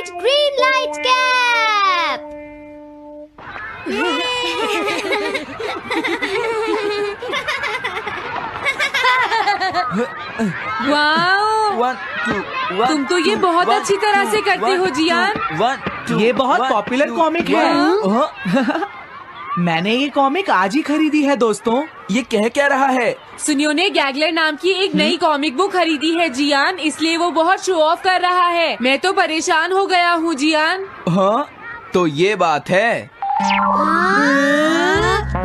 Light green light cap. Wow, 1 2 1 तुम तो ये बहुत अच्छी तरह से करते हो जियान। 1 2 ये बहुत पॉपुलर कॉमिक है। मैंने ये कॉमिक आज ही खरीदी है दोस्तों। ये कह क्या रहा है? सुनियो ने गैगलर नाम की एक नई कॉमिक बुक खरीदी है जियान, इसलिए वो बहुत शो ऑफ कर रहा है। मैं तो परेशान हो गया हूँ जियान। हाँ, तो ये बात है।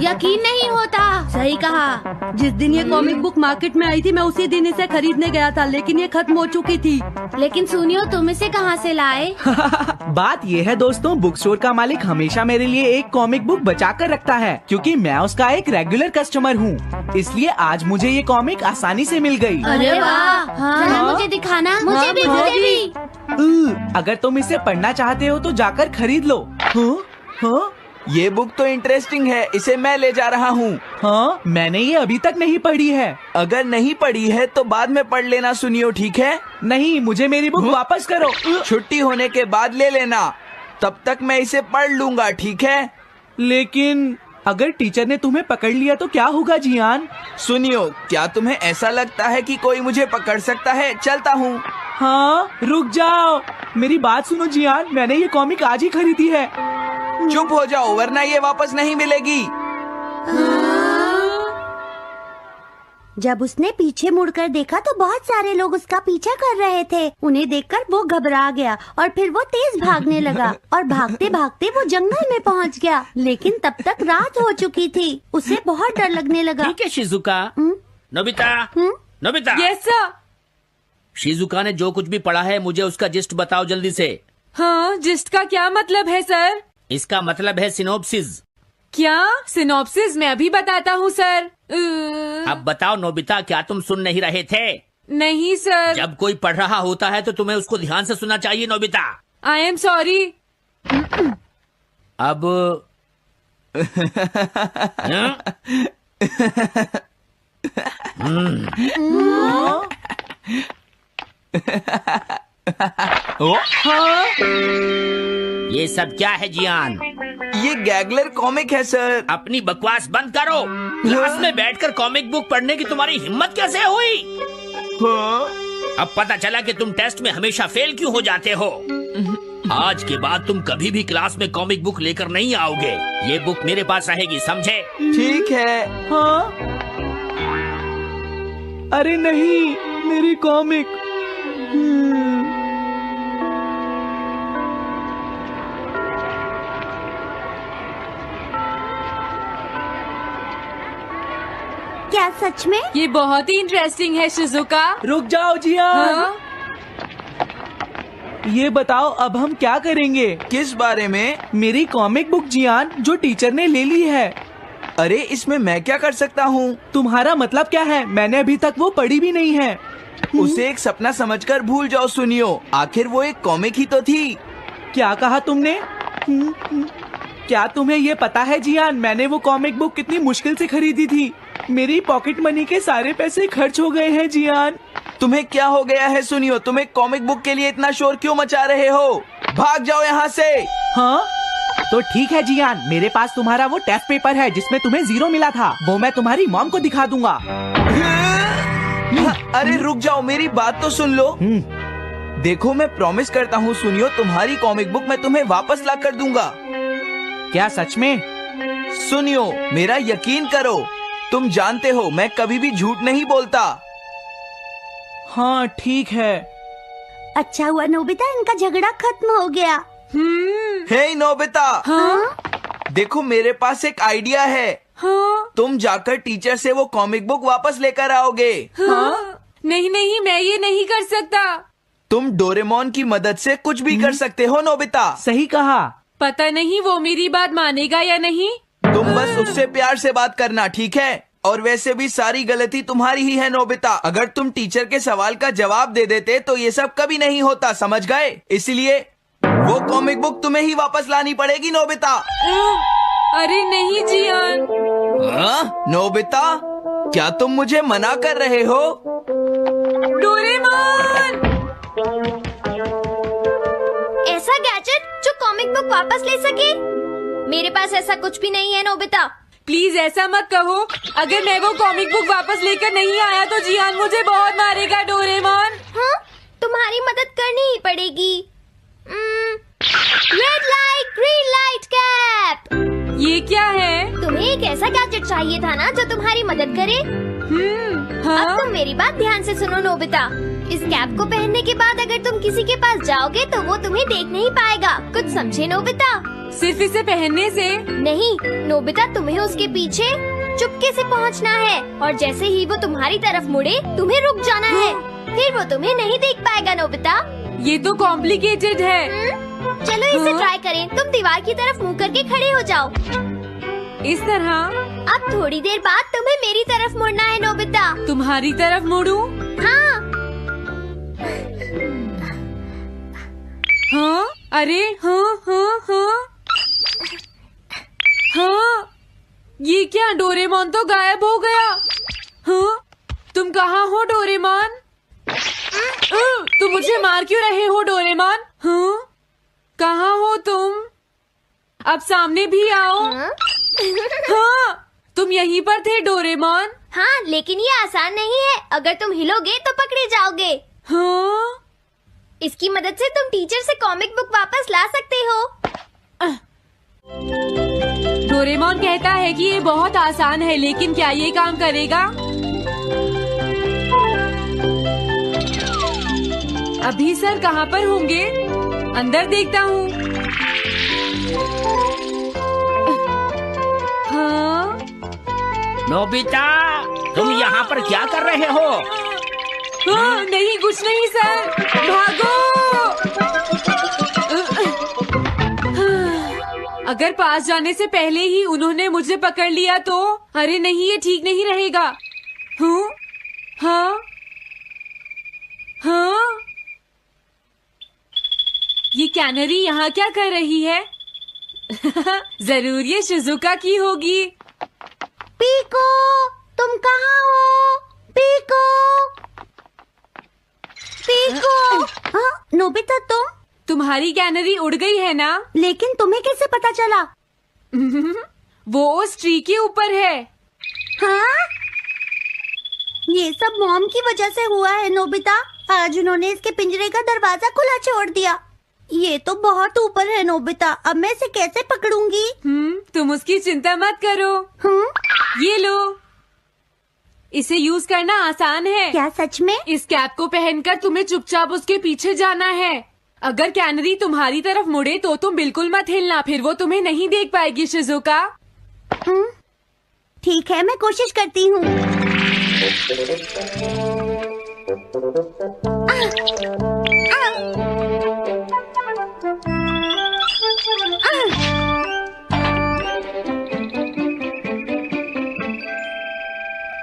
यकीन नहीं होता। सही कहा। जिस दिन ये कॉमिक बुक मार्केट में आई थी मैं उसी दिन इसे खरीदने गया था, लेकिन ये खत्म हो चुकी थी। लेकिन सुनियो, तुम इसे कहाँ से लाए? बात ये है दोस्तों, बुक स्टोर का मालिक हमेशा मेरे लिए एक कॉमिक बुक बचा कर रखता है, क्योंकि मैं उसका एक रेगुलर कस्टमर हूँ। इसलिए आज मुझे ये कॉमिक आसानी से मिल गई। अरे वाह, जरा मुझे दिखाना। मुझे भी, मुझे भी। अगर तुम इसे पढ़ना चाहते हो तो जाकर खरीद लो। हाँ? ये बुक तो इंटरेस्टिंग है, इसे मैं ले जा रहा हूँ। हाँ, मैंने ये अभी तक नहीं पढ़ी है। अगर नहीं पढ़ी है तो बाद में पढ़ लेना सुनियो, ठीक है? नहीं, मुझे मेरी बुक वापस करो। छुट्टी होने के बाद ले लेना, तब तक मैं इसे पढ़ लूंगा, ठीक है? लेकिन अगर टीचर ने तुम्हें पकड़ लिया तो क्या होगा जियान? सुनियो, क्या तुम्हें ऐसा लगता है कि कोई मुझे पकड़ सकता है? चलता हूँ। हाँ, रुक जाओ, मेरी बात सुनो जियान, मैंने ये कॉमिक आज ही खरीदी है। चुप हो जाओ, वरना ये वापस नहीं मिलेगी। जब उसने पीछे मुड़कर देखा तो बहुत सारे लोग उसका पीछा कर रहे थे। उन्हें देखकर वो घबरा गया और फिर वो तेज भागने लगा और भागते भागते वो जंगल में पहुंच गया। लेकिन तब तक रात हो चुकी थी। उसे बहुत डर लगने लगा। ठीक है Shizuka. Nobita, Nobita. Yes sir. Shizuka ने जो कुछ भी पढ़ा है मुझे उसका जिस्ट बताओ जल्दी से। हाँ, जिस्ट का क्या मतलब है सर? इसका मतलब है सिनोप्सिस। क्या? सिनॉप्सिस मैं अभी बताता हूँ सर। अब बताओ नोबिता, क्या तुम सुन नहीं रहे थे? नहीं सर। जब कोई पढ़ रहा होता है तो तुम्हें उसको ध्यान से सुनना चाहिए नोबिता। I am sorry. अब ये सब क्या है जियान? ये गैगलर कॉमिक है सर। अपनी बकवास बंद करो। क्लास में बैठकर कॉमिक बुक पढ़ने की तुम्हारी हिम्मत कैसे हुई? अब पता चला कि तुम टेस्ट में हमेशा फेल क्यों हो जाते हो। आज के बाद तुम कभी भी क्लास में कॉमिक बुक लेकर नहीं आओगे। ये बुक मेरे पास रहेगी, समझे? ठीक है। हाँ? अरे नहीं, मेरी कॉमिक। क्या सच में? ये बहुत ही इंटरेस्टिंग है शिजुका। रुक जाओ जियान। हाँ? ये बताओ अब हम क्या करेंगे? किस बारे में? मेरी कॉमिक बुक जियान, जो टीचर ने ले ली है। अरे इसमें मैं क्या कर सकता हूँ? तुम्हारा मतलब क्या है? मैंने अभी तक वो पढ़ी भी नहीं है। उसे एक सपना समझकर भूल जाओ सुनियो, आखिर वो एक कॉमिक ही तो थी। क्या कहा तुमने? क्या तुम्हें ये पता है जियान, मैंने वो कॉमिक बुक कितनी मुश्किल से खरीदी थी। मेरी पॉकेट मनी के सारे पैसे खर्च हो गए हैं जियान। तुम्हें क्या हो गया है सुनियो? तुम एक कॉमिक बुक के लिए इतना शोर क्यों मचा रहे हो? भाग जाओ यहाँ से। हाँ? तो ठीक है जियान, मेरे पास तुम्हारा वो टेस्ट पेपर है जिसमें तुम्हें 0 मिला था। वो मैं तुम्हारी मॉम को दिखा दूंगा। अरे रुक जाओ, मेरी बात तो सुन लो। देखो, मैं प्रॉमिस करता हूँ सुनियो, तुम्हारी कॉमिक बुक मैं तुम्हें वापस ला कर दूंगा। क्या सच में? सुनियो, मेरा यकीन करो, तुम जानते हो मैं कभी भी झूठ नहीं बोलता। हाँ ठीक है। अच्छा हुआ नोबिता, इनका झगड़ा खत्म हो गया। हे नोबिता। हाँ? देखो, मेरे पास एक आइडिया है। हाँ? तुम जाकर टीचर से वो कॉमिक बुक वापस लेकर आओगे। हाँ? नहीं नहीं, मैं ये नहीं कर सकता। तुम डोरेमोन की मदद से कुछ भी कर सकते हो नोबिता। सही कहा। पता नहीं वो मेरी बात मानेगा या नहीं। तुम बस उससे प्यार से बात करना, ठीक है? और वैसे भी सारी गलती तुम्हारी ही है नोबिता। अगर तुम टीचर के सवाल का जवाब दे देते तो ये सब कभी नहीं होता, समझ गए? इसलिए वो कॉमिक बुक तुम्हें ही वापस लानी पड़ेगी नोबिता। अरे नहीं जियान। नोबिता, क्या तुम मुझे मना कर रहे हो? डोरेमोन! ऐसा बुक वापस ले सके? मेरे पास ऐसा कुछ भी नहीं है नोबिता। प्लीज ऐसा मत कहो। अगर मैं वो कॉमिक बुक वापस लेकर नहीं आया तो जियान मुझे बहुत मारेगा डोरेमोन। हाँ, तुम्हारी मदद करनी ही पड़ेगी। Red light green light cap. ये क्या है? तुम्हें एक ऐसा गैजेट चाहिए था ना जो तुम्हारी मदद करे। हाँ? अब तुम मेरी बात ध्यान से सुनो नोबिता। इस कैप को पहनने के बाद अगर तुम किसी के पास जाओगे तो वो तुम्हें देख नहीं पाएगा। कुछ समझे नोबिता? सिर्फ इसे पहनने से? नहीं नोबिता, तुम्हें उसके पीछे चुपके से पहुंचना है और जैसे ही वो तुम्हारी तरफ मुड़े तुम्हें रुक जाना है। फिर वो तुम्हें नहीं देख पाएगा नोबिता। ये तो कॉम्प्लिकेटेड है। चलो इसे ट्राई करें। तुम दीवार की तरफ मुंह करके खड़े हो जाओ। इस तरह? अब थोड़ी देर बाद तुम्हें मेरी तरफ मुड़ना है नोबिता। तुम्हारी तरफ मुड़ूं? हाँ। हाँ? अरे हाँ हाँ हाँ हाँ, ये क्या? डोरेमोन तो गायब हो गया। हाँ? तुम कहाँ हो डोरेमोन? तुम मुझे मार क्यों रहे हो डोरेमोन? हाँ? कहाँ हो तुम? अब सामने भी आओ। हाँ, तुम यहीं पर थे डोरेमोन। हाँ, लेकिन ये आसान नहीं है। अगर तुम हिलोगे तो पकड़े जाओगे। हाँ? इसकी मदद से तुम टीचर से कॉमिक बुक वापस ला सकते हो। डोरेमोन कहता है कि ये बहुत आसान है, लेकिन क्या ये काम करेगा? अभी सर कहाँ पर होंगे? अंदर देखता हूँ। हाँ? नोबिता, तुम यहाँ पर क्या कर रहे हो? हाँ, नहीं कुछ नहीं सर। भागो! अगर पास जाने से पहले ही उन्होंने मुझे पकड़ लिया तो? अरे नहीं, ये ठीक नहीं रहेगा। हाँ? हाँ? हाँ? ये कैनरी यहाँ क्या कर रही है? जरूर ये शिजुका की होगी। पीको, तुम कहाँ हो? Piko, Piko. हाँ, नोबिता तुम्हारी कैनरी उड़ गई है ना? लेकिन तुम्हें कैसे पता चला? वो उस ट्री के ऊपर है। हाँ? ये सब मॉम की वजह से हुआ है नोबिता। आज उन्होंने इसके पिंजरे का दरवाजा खुला छोड़ दिया। ये तो बहुत ऊपर है नोबिता। अब मैं इसे कैसे पकड़ूंगी? तुम उसकी चिंता मत करो। ये लो, इसे यूज करना आसान है। क्या सच में? इस कैप को पहनकर तुम्हें चुपचाप उसके पीछे जाना है। अगर कैनरी तुम्हारी तरफ मुड़े तो तुम बिल्कुल मत हिलना, फिर वो तुम्हें नहीं देख पाएगी शिजुका। ठीक है, मैं कोशिश करती हूँ।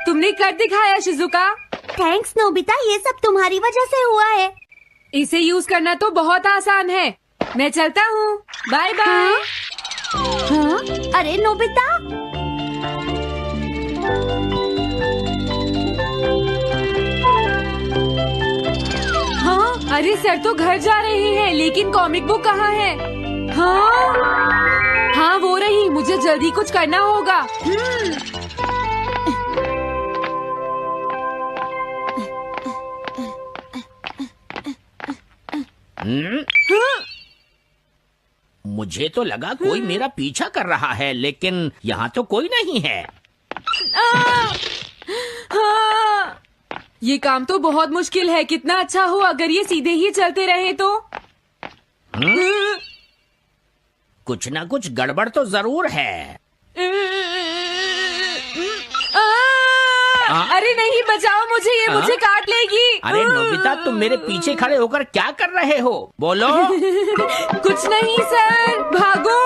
तुमने कर दिखाया शिजुका। थैंक्स नोबिता, ये सब तुम्हारी वजह से हुआ है। इसे यूज करना तो बहुत आसान है। मैं चलता हूँ। Bye bye. हाँ? अरे नोबिता, हाँ? अरे सर तो घर जा रहे हैं, लेकिन कॉमिक बुक कहाँ है? हाँ? हाँ वो रही। मुझे जल्दी कुछ करना होगा। मुझे तो लगा कोई मेरा पीछा कर रहा है, लेकिन यहाँ तो कोई नहीं है। हाँ। ये काम तो बहुत मुश्किल है। कितना अच्छा हो अगर ये सीधे ही चलते रहे तो। कुछ ना कुछ गड़बड़ तो जरूर है। अरे नहीं, बचाओ मुझे, ये मुझे काट लेगी। अरे नोबिता, तुम मेरे पीछे खड़े होकर क्या कर रहे हो? बोलो। कुछ नहीं सर, भागो।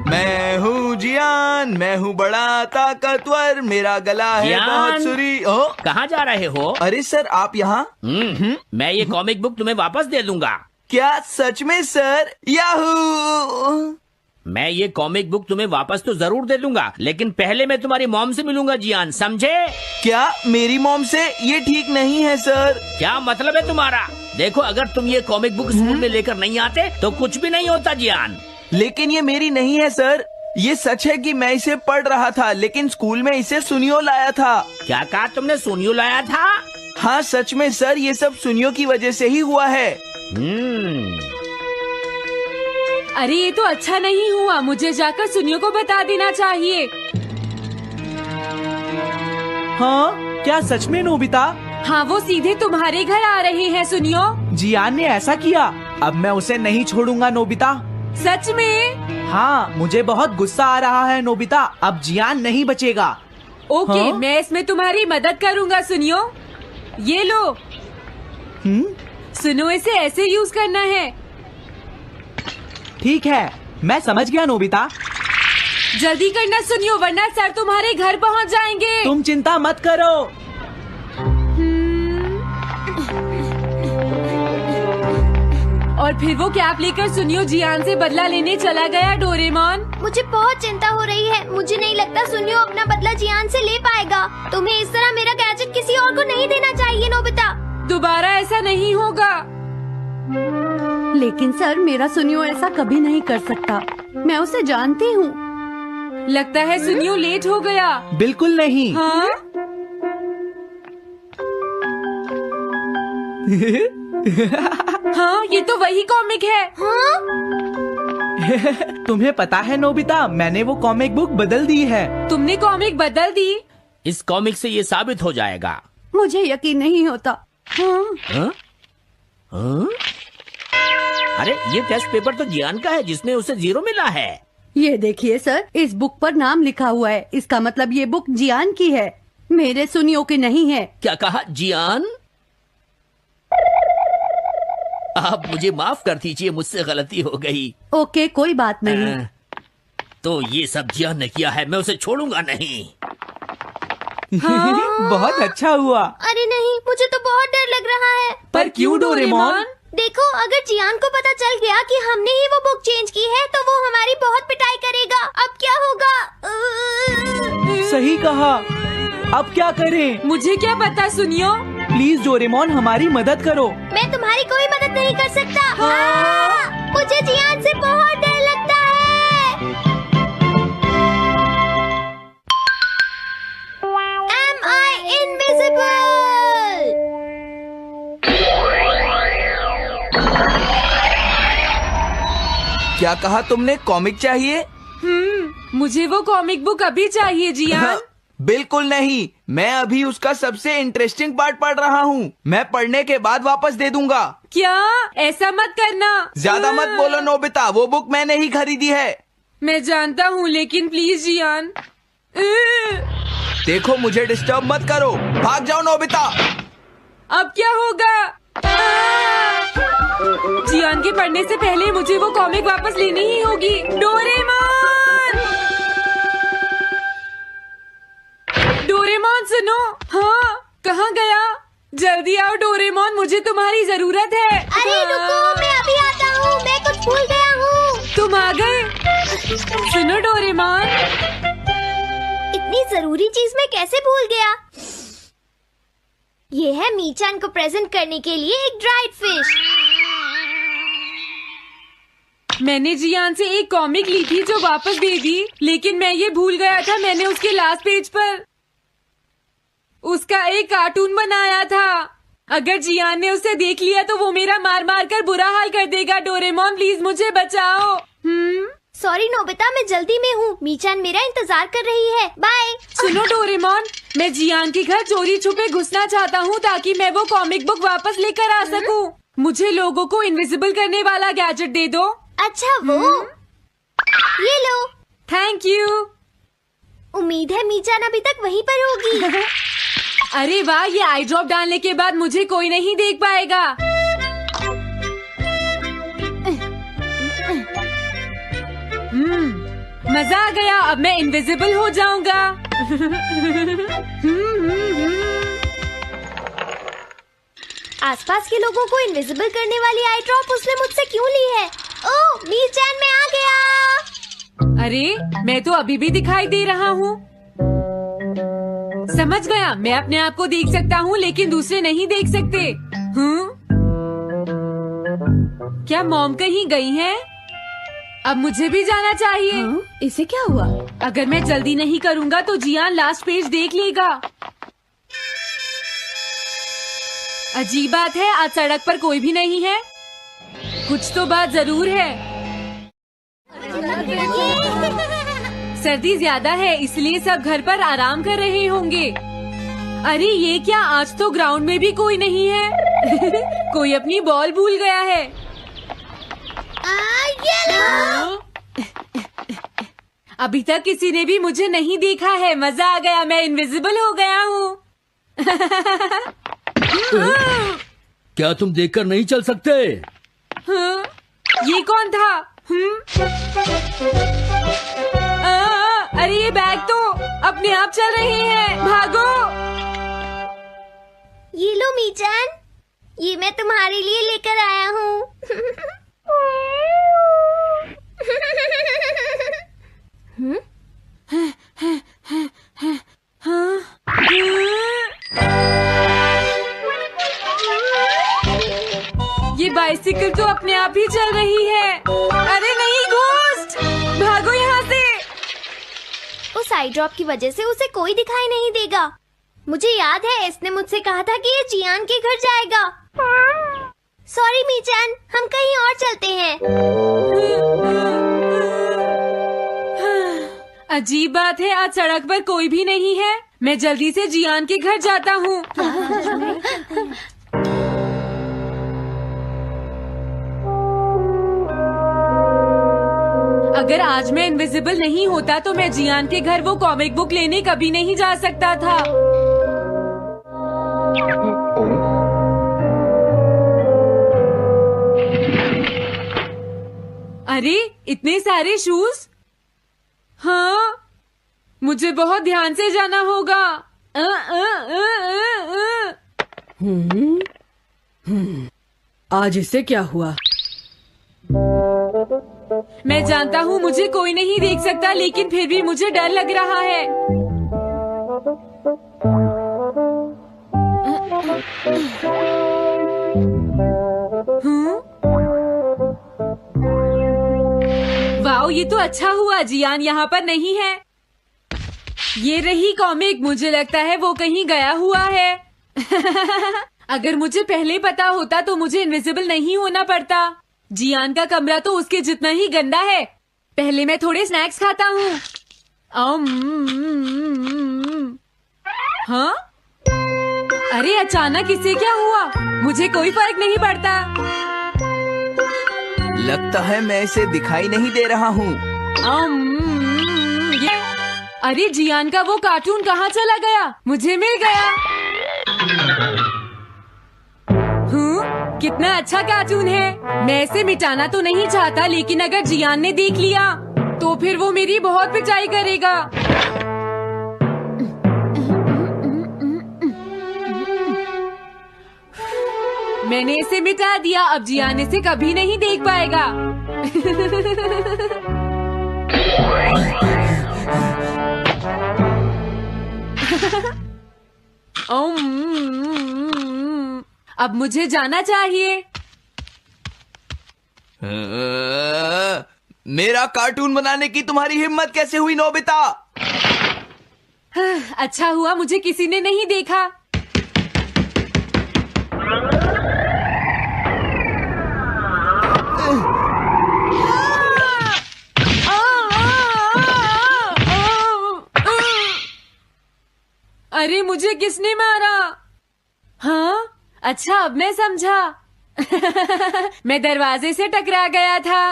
मैं हूँ जियान, मैं हूँ बड़ा ताकतवर, मेरा गला है जियान, बहुत सुरी। कहाँ जा रहे हो? अरे सर, आप यहाँ? मैं ये कॉमिक बुक तुम्हें वापस दे दूंगा। क्या सच में सर? याहू! मैं ये कॉमिक बुक तुम्हें वापस तो जरूर दे दूंगा, लेकिन पहले मैं तुम्हारी मॉम से मिलूंगा जियान, समझे? क्या मेरी मॉम से? ये ठीक नहीं है सर। क्या मतलब है तुम्हारा? देखो, अगर तुम ये कॉमिक बुक स्कूल में लेकर नहीं आते तो कुछ भी नहीं होता जियान। लेकिन ये मेरी नहीं है सर। ये सच है कि मैं इसे पढ़ रहा था, लेकिन स्कूल में इसे सुनियो लाया था। क्या कहा तुमने? सुनियो लाया था? हाँ सच में सर, ये सब सुनियो की वजह से ही हुआ है। अरे ये तो अच्छा नहीं हुआ, मुझे जाकर सुनियो को बता देना चाहिए। हाँ, क्या सच में नोबिता? हाँ, वो सीधे तुम्हारे घर आ रहे हैं सुनियो। जियान ने ऐसा किया। अब मैं उसे नहीं छोड़ूंगा नोबिता। सच में? हाँ, मुझे बहुत गुस्सा आ रहा है नोबिता। अब जियान नहीं बचेगा। ओके, हाँ? मैं इसमें तुम्हारी मदद करूँगा सुनियो। ये लो। सुनो, इसे ऐसे यूज करना है। ठीक है, मैं समझ गया नोबिता। जल्दी करना सुनियो, वरना सर तुम्हारे घर पहुंच जाएंगे। तुम चिंता मत करो। और फिर वो कैप लेकर सुनियो जियान से बदला लेने चला गया। डोरेमोन, मुझे बहुत चिंता हो रही है। मुझे नहीं लगता सुनियो अपना बदला जियान से ले पाएगा। तुम्हें इस तरह मेरा गैजेट किसी और को नहीं देना चाहिए नोबिता। दोबारा ऐसा नहीं होगा। लेकिन सर, मेरा सुनियो ऐसा कभी नहीं कर सकता। मैं उसे जानती हूँ। लगता है सुनियो लेट हो गया। बिल्कुल नहीं। हाँ? हाँ, ये तो वही कॉमिक है। हाँ? तुम्हें पता है नोबिता, मैंने वो कॉमिक बुक बदल दी है। तुमने कॉमिक बदल दी? इस कॉमिक से ये साबित हो जाएगा। मुझे यकीन नहीं होता। हाँ? हाँ? हाँ? अरे, ये टेस्ट पेपर तो जियान का है, जिसमें उसे 0 मिला है। ये देखिए सर, इस बुक पर नाम लिखा हुआ है। इसका मतलब ये बुक जियान की है, मेरे सुनियो की नहीं है। क्या कहा? जियान? आप मुझे माफ कर दीजिए, मुझसे गलती हो गई। ओके, कोई बात नहीं। तो ये सब जियान ने किया है, मैं उसे छोड़ूंगा नहीं। बहुत अच्छा हुआ। अरे नहीं, मुझे तो बहुत डर लग रहा है। पर क्यों डोरेमोन? देखो, अगर जियान को पता चल गया कि हमने ही वो बुक चेंज की है तो वो हमारी बहुत पिटाई करेगा। अब क्या होगा? सही कहा। अब क्या करें? मुझे क्या पता सुनियो। प्लीज डोरेमोन, हमारी मदद करो। मैं तुम्हारी कोई मदद नहीं कर सकता। मुझे जियान से बहुत डर लगता है। Am I invisible? क्या कहा तुमने? कॉमिक चाहिए? मुझे वो कॉमिक बुक अभी चाहिए जियान। बिल्कुल नहीं, मैं अभी उसका सबसे इंटरेस्टिंग पार्ट पढ़ रहा हूँ। मैं पढ़ने के बाद वापस दे दूंगा। क्या? ऐसा मत करना। ज्यादा मत बोलो नोबिता, वो बुक मैंने ही खरीदी है। मैं जानता हूँ, लेकिन प्लीज जियान। देखो, मुझे डिस्टर्ब मत करो। भाग जाओ नोबिता। अब क्या होगा? जियान के पढ़ने से पहले मुझे वो कॉमिक वापस लेनी ही होगी। डोरेमोन! डोरेमोन सुनो। हाँ, कहाँ गया? जल्दी आओ डोरेमोन, मुझे तुम्हारी जरूरत है। अरे रुको, मैं अभी आता हूँ। मैं कुछ भूल गया हूँ। तुम आ गए? सुनो डोरेमोन। इतनी जरूरी चीज मैं कैसे भूल गया? ये है मीचान को प्रेजेंट करने के लिए एक ड्राइड फिश। मैंने जियान से एक कॉमिक ली थी जो वापस दे दी, लेकिन मैं ये भूल गया था मैंने उसके लास्ट पेज पर उसका एक कार्टून बनाया था। अगर जियान ने उसे देख लिया तो वो मेरा मार मार कर बुरा हाल कर देगा। डोरेमोन प्लीज मुझे बचाओ। सॉरी नोबिता, मैं जल्दी में हूँ। मीचान मेरा इंतजार कर रही है। बाय। सुनो डोरेमोन, मैं जियान के घर चोरी छुपे घुसना चाहता हूँ ताकि मैं वो कॉमिक बुक वापस लेकर आ सकूँ। मुझे लोगों को इनविजिबल करने वाला गैजेट दे दो। अच्छा, वो ये लो। Thank you. उम्मीद है मीचान अभी तक वहीं पर होगी। अरे वाह, ये आई ड्रॉप डालने के बाद मुझे कोई नहीं देख पाएगा। मजा आ गया, अब मैं इनविजिबल हो जाऊंगा। आसपास के लोगों को इनविजिबल करने वाली आई ड्रॉप उसने मुझसे क्यों ली है? ओह, मीचान मैं आ गया। अरे, मैं तो अभी भी दिखाई दे रहा हूँ। समझ गया, मैं अपने आप को देख सकता हूँ लेकिन दूसरे नहीं देख सकते। क्या मॉम कहीं गई हैं? अब मुझे भी जाना चाहिए। इसे क्या हुआ? अगर मैं जल्दी नहीं करूँगा तो जियान लास्ट पेज देख लेगा। अजीब बात है, आज सड़क पर कोई भी नहीं है। कुछ तो बात जरूर है। सर्दी ज्यादा है इसलिए सब घर पर आराम कर रहे होंगे। अरे ये क्या, आज तो ग्राउंड में भी कोई नहीं है। कोई अपनी बॉल भूल गया है। अभी तक किसी ने भी मुझे नहीं देखा है। मजा आ गया, मैं इनविजिबल हो गया हूँ। क्या तुम देखकर नहीं चल सकते? ये कौन था? अरे ये बैग तो अपने आप चल रहे हैं। भागो। ये लो मीचान, ये मैं तुम्हारे लिए लेकर आया हूँ। ये बाइसिकल तो अपने आप ही चल रही है। अरे नहीं, घोस्ट! भागो यहाँ से। उस आई ड्रॉप की वजह से उसे कोई दिखाई नहीं देगा। मुझे याद है इसने मुझसे कहा था कि ये जियान के घर जाएगा। सॉरी मीचान, हम कहीं और चलते हैं। अजीब बात है, आज सड़क पर कोई भी नहीं है। मैं जल्दी से जियान के घर जाता हूँ। अगर आज मैं इनविजिबल नहीं होता तो मैं जियान के घर वो कॉमिक बुक लेने कभी नहीं जा सकता था। अरे इतने सारे शूज। हाँ, मुझे बहुत ध्यान से जाना होगा। आज इसे क्या हुआ? मैं जानता हूँ मुझे कोई नहीं देख सकता, लेकिन फिर भी मुझे डर लग रहा है। वाओ, ये तो अच्छा हुआ जियान यहाँ पर नहीं है। ये रही कॉमिक, मुझे लगता है वो कहीं गया हुआ है। अगर मुझे पहले पता होता तो मुझे इनविजिबल नहीं होना पड़ता। जियान का कमरा तो उसके जितना ही गंदा है। पहले मैं थोड़े स्नैक्स खाता हूँ। हाँ? अरे अचानक इसे क्या हुआ? मुझे कोई फर्क नहीं पड़ता। लगता है मैं इसे दिखाई नहीं दे रहा हूँ। अरे जियान का वो कार्टून कहाँ चला गया? मुझे मिल गया। कितना अच्छा कार्टून है। मैं इसे मिटाना तो नहीं चाहता, लेकिन अगर जियान ने देख लिया तो फिर वो मेरी बहुत पिटाई करेगा। मैंने इसे मिटा दिया, अब जियान इसे कभी नहीं देख पाएगा। अब मुझे जाना चाहिए। मेरा कार्टून बनाने की तुम्हारी हिम्मत कैसे हुई नोबिता? अच्छा हुआ मुझे किसी ने नहीं देखा। अरे मुझे किसने मारा? हाँ, अच्छा अब मैं समझा। मैं दरवाजे से टकरा गया था।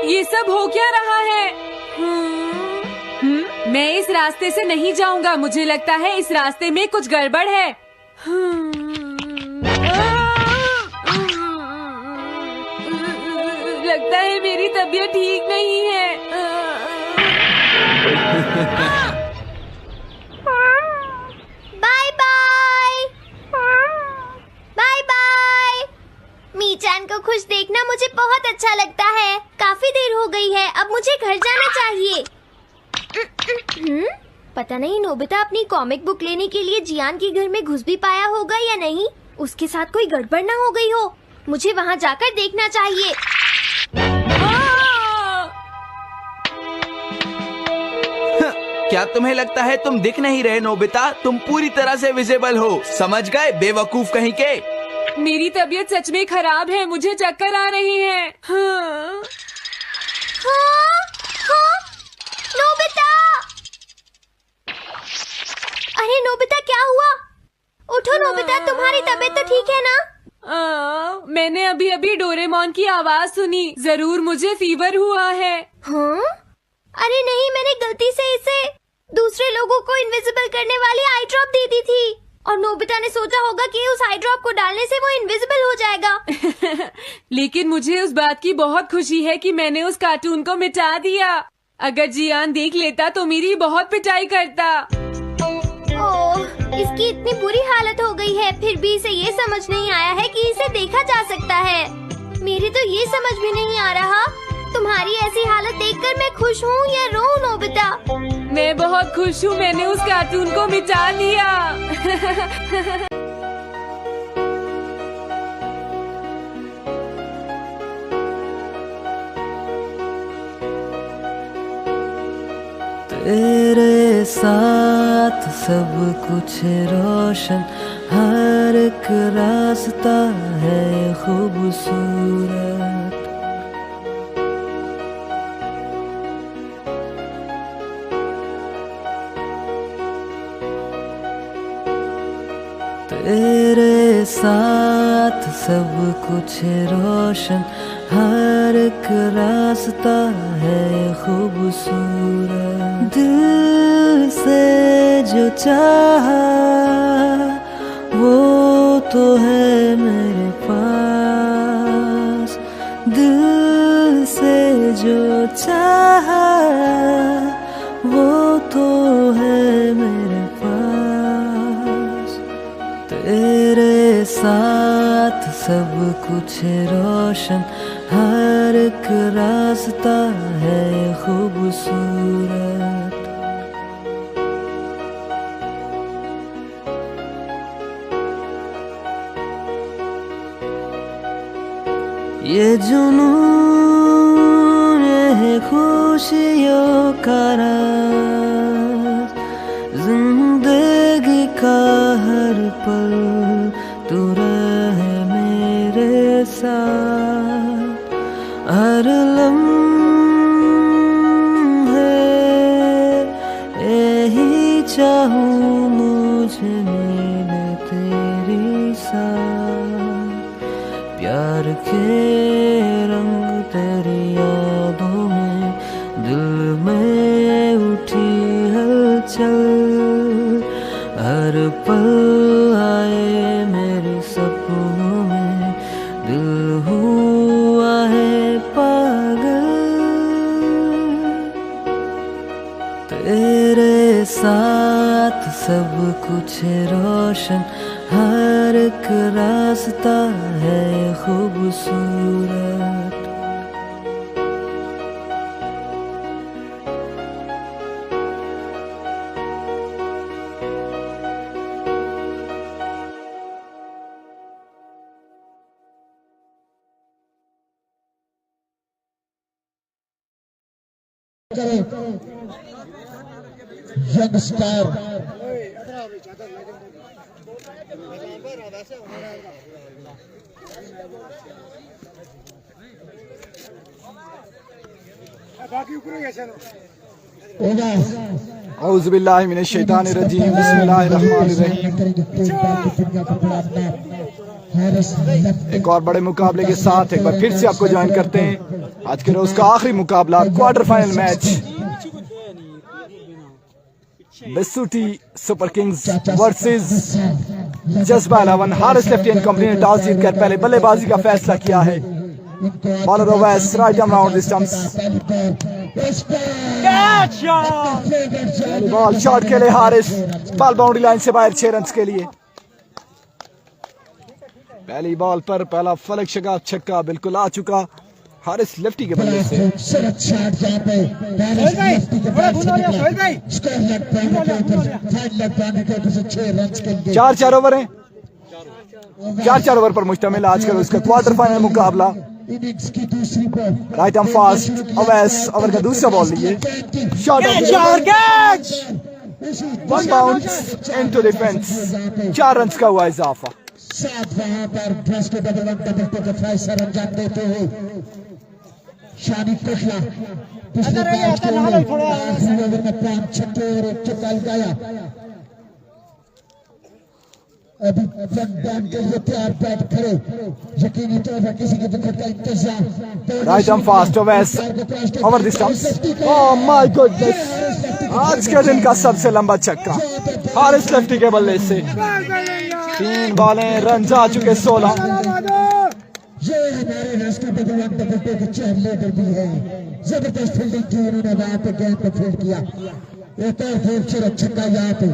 ये सब हो क्या रहा है? मैं इस रास्ते से नहीं जाऊंगा। मुझे लगता है इस रास्ते में कुछ गड़बड़ है। लगता है मेरी तबीयत ठीक नहीं है। Bye bye, bye bye. मीचान को खुश देखना मुझे बहुत अच्छा लगता है। काफी देर हो गई है, अब मुझे घर जाना चाहिए। पता नहीं नोबिता अपनी कॉमिक बुक लेने के लिए जियान के घर में घुस भी पाया होगा या नहीं। उसके साथ कोई गड़बड़ ना हो गई हो। मुझे वहाँ जाकर देखना चाहिए। क्या तुम्हें लगता है तुम दिख नहीं रहे नोबिता? तुम पूरी तरह से विजिबल हो, समझ गए बेवकूफ कहीं के। मेरी तबीयत सच में खराब है, मुझे चक्कर आ रहे हैं। हाँ। नोबिता! अरे नोबिता क्या हुआ? उठो नोबिता, तुम्हारी तबीयत तो ठीक है ना? मैंने अभी अभी डोरेमोन की आवाज सुनी, जरूर मुझे फीवर हुआ है। हाँ? अरे नहीं, मैंने गलती से इसे दूसरे लोगों को इनविजिबल करने वाली आई ड्रॉप दे दी थी और नोबिता ने सोचा होगा कि उस आई ड्रॉप को डालने से वो इनविजिबल हो जाएगा। लेकिन मुझे उस बात की बहुत खुशी है कि मैंने उस कार्टून को मिटा दिया। अगर जियान देख लेता तो मेरी बहुत पिटाई करता। ओह, इसकी इतनी बुरी हालत हो गई है, फिर भी इसे ये समझ नहीं आया है कि इसे देखा जा सकता है। मेरे तो ये समझ भी नहीं आ रहा, तुम्हारी ऐसी हालत देखकर मैं खुश हूँ या रोऊं नोबिता? मैं बहुत खुश हूँ, मैंने उस कार्टून को मिटा दिया। तेरे साथ सब कुछ रोशन, हर एक रास्ता है खूबसूरत। तेरे साथ सब कुछ रोशन, हर एक रास्ता है खूबसूरत। दिल से जो चाहा वो तो है मेरे पास। दिल से जो चाहा वो तो है मेरे पास। तेरे साथ सब कुछ रोशन, हर एक रास्ता है खूबसूरत। ये जुनून है खुशियों का राज, जिंदगी का हर पल तू रहे मेरे साथ। हर लम्हे यही चाहूँ मुझे मिले तेरी साथ। प्यार के रंग तेरी यादों में, दिल में उठी हलचल। हर पल आए मेरे सपनों में, दिल हुआ है पागल। तेरे साथ सब कुछ रोशन, हर एक रास्ता है खूबसूरत। यंग स्टार औज़ुबिल्लाहि मिनश्शैतानिर्रजीम, बिस्मिल्लाहिर्रहमानिर्रहीम। एक और बड़े मुकाबले के साथ एक बार फिर से आपको ज्वाइन करते हैं। आज के रोज का आखिरी मुकाबला, क्वार्टर फाइनल मैच, बेसूटी super kings versus Jazba 11। Haris lieutenant company ने टॉस जीतकर पहले बल्लेबाजी का फैसला किया है। Bowler Owais right arm round the stumps. Ball shot के लिए हारिस, बॉल बाउंड्री लाइन से बाहर 6 रन के लिए। पहली बॉल पर पहला फलक शगा छक्का बिल्कुल आ चुका। हारिस लेफ्टी के बल्ले से। चार 4 ओवर हैं, 4 ओवर पर मुश्तमिल आज का उसका क्वार्टर फाइनल मुकाबला। Right arm fast Awais over का दूसरा बॉल लिए, shot catch, 1 bounce into defence, 4 run का हुआ इजाफा। साथ वहां पर ड्रेस के डबल का फ्राइसर अंजाम देते हुए शानी कोटला पिछले मैच के आखिरी ओवर में 5 छक्के और 1 चौका लगाया। अभी वन के लिए तैयार बैट खड़े, यकीनी तौर पर किसी के विकेट का इंतजार। Right arm fast Awais over the stumps, oh my goodness, आज के दिन का सबसे लंबा छक्का हारिस लेफ्टी के बल्ले से। 3 बॉलें, रन आ चुके 16। ये हमारे राष्ट्रीय डबल के चेयर लीडर भी है, जबरदस्त फील्डिंग की उन्होंने वहां पे गेंद को फील्ड किया। एक और खूबसूरत छक्का यहाँ पे।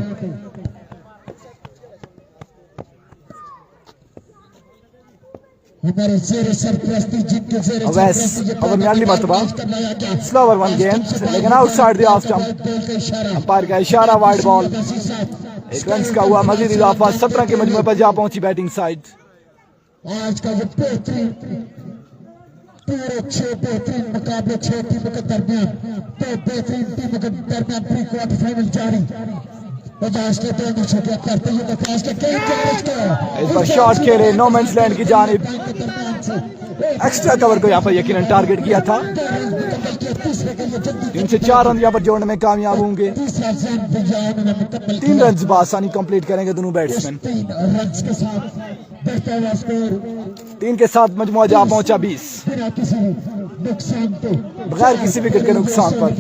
हमारे जेर सरप्रस्ती जिनके जेर ओवर में अगली मरतबा स्लोवर 1 गेंद, लेकिन outside the off stump, umpire का इशारा, वाइड बॉल, 1 रन का हुआ मजीद इजाफा। 17 के मजमू पर जा पहुंची बैटिंग साइड। आज का ये बेहतरीन पूरे 6 बेहतरीन मुकाबले 6 टीमों के दरमियान, 2 बेहतरीन टीमों के दरमियान प्री क्वार्टर फाइनल जारी। इस पर शॉट खेले नो मैंस लैंड की जानिब, एक्स्ट्रा कवर को यहाँ पर यकीनन टारगेट किया था। 3 से 4 रन यहाँ पर जोड़ने में कामयाब होंगे। 3 रन बआसानी कंप्लीट करेंगे दोनों बैट्समैन। 3 के साथ मजमुआ जा पहुंचा 20 बगैर किसी विकेट के नुकसान पर।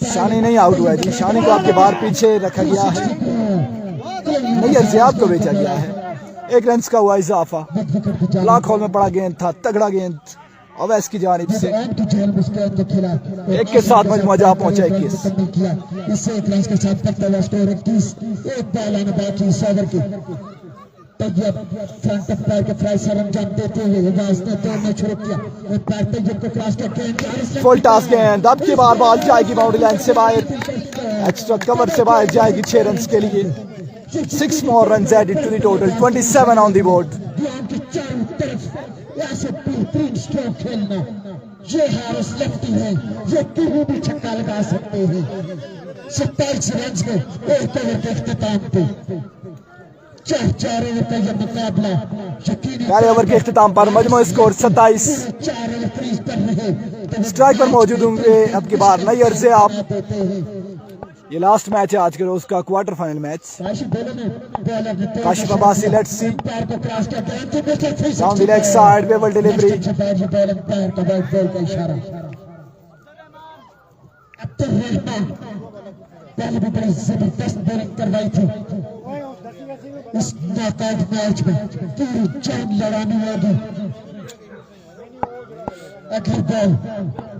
शानी नहीं आउट हुआ है जी, शानी को आपके बाहर पीछे रखा गया है, नैयर ज़ियाद को बेचा गया है। 1 रन का हुआ इजाफा। ब्लॉक होल में बड़ा गेंद था, तगड़ा गेंद अवैस की जानिब से। 1 के साथ मजमुआ जा पहुंचा 21। इससे 1 रन के साथ स्कोर 21। 1 बॉल आने बाकी इस ओवर की। फ्रंट अंपायर के फ्राइसर अंजाम देते हुए अवैस ने तोड़ना शुरू किया। फुल टॉस गेंद, अब की बार बॉल जाएगी बाउंड्री लाइन से बाहर, एक्स्ट्रा कवर से बाहर जाएगी 6 रन के लिए। 6 more runs added to the total, 27 on the board। ऐसे बेहतरीन स्ट्रोक खेलना, ये हारिस लेफ्टी है, ये कहीं भी छक्का लगा सकते हैं। 27 रन में 1 ओवर के इख्तिताम पे 4 ओवर का यह मुकाबला। पहले ओवर के इख्तिताम पर मजमू स्कोर 27। 4 ओवर क्रीज पर रहे, स्ट्राइक पर मौजूद होंगे अब की बार नैयर से आप। ये लास्ट मैच है आज के रोज का, quarter final match. Kashif Abbasi, let's see down the leg side, wobble delivery. पहले भी बड़ी जबरदस्त बॉलिंग करवाई थी इस नॉकआउट मैच में, पूरी जान लड़ानी होगी। अगली बॉल